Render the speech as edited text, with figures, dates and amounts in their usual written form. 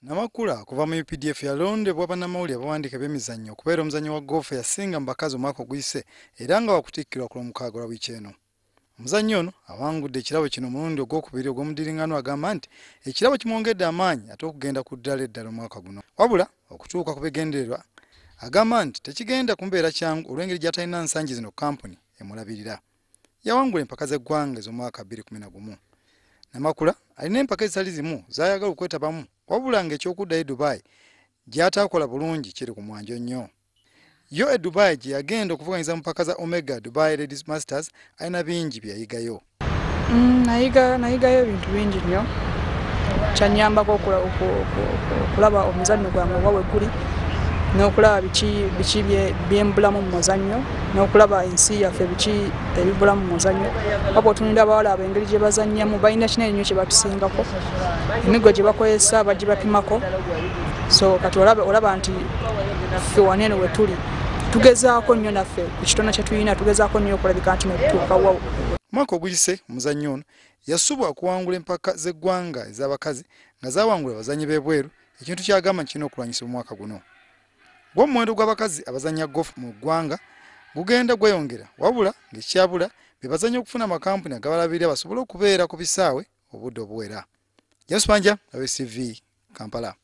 Namakula kuva mu UPDF yalondebwa bannamawulire abawandiika by'emizannyo okubeera omuzannyo wa goofu eyasinga mu bakazi omwaka oguyise era nga wakutikkirwa ku Lwomukaaga lwa wiiki eno. Omuzannyo ono awangudde ekirabo kino omulundi ogwokubiri ogw'omudiringanwa agamba nti ekirabo kimwongedde amaanyi ate okugenda ku ddala eddala omwaka guno. Wabula okutuuka ku bigendererwa agamba nti tekigenda kumubeera kyangu olw'engeri gy'atalina nsangi zino kampuni emulabirira. Yawangula empaka z'eggwanga ez'omwaka 2011. Namakula alina empaka ezitali zimu z'ayagala okwetabamu wabula ng'ekyokuddayo e Dubai gy'ataakola bulungi kiri ku mwanjo nnyo. Yo e Dubai gye yagenda okuvuganyiza mu mpaka za Omega Dubai Ladies Masters alina bingi bye yayigayo. Nayigayo ebintu bingi nnyo kyannyambako okulaba omuzannyo gwange oba bwe guli n'okulaba biki byembulamu mu muzannyo n'okulaba ensi yaffe biki ebibulamu mu muzannyo. Waba otunuulira abawala abo engeri gye bazannyamu balina kinene nnyo kye batusingako, emiggo gye bakozesa bagibapimako. So kati olaba nti ffe wano eno we tuli tugezaako nnyo naffe ku kitono kye tulina tugezaako nnyo okulabika nti netutuuka wawo. Mwaka oguyise omuzannyo ono yasubwa okuwangula empaka z'eggwanga ez'abakazi nga zaawangula abazannyi b'ebweru, ekintu kyagamba nti kirina okulwanyisibwa omwaka guno. Gw'omuwendo gw'abakazi abazannya goofu mu ggwanga gugenda gweyongera wabula ng'ekyabula be bazannya okufuna amakampuni agabalabirira basobole okubeera ku bisaawe obudde obuwera. James Panja, WCV, Kampala.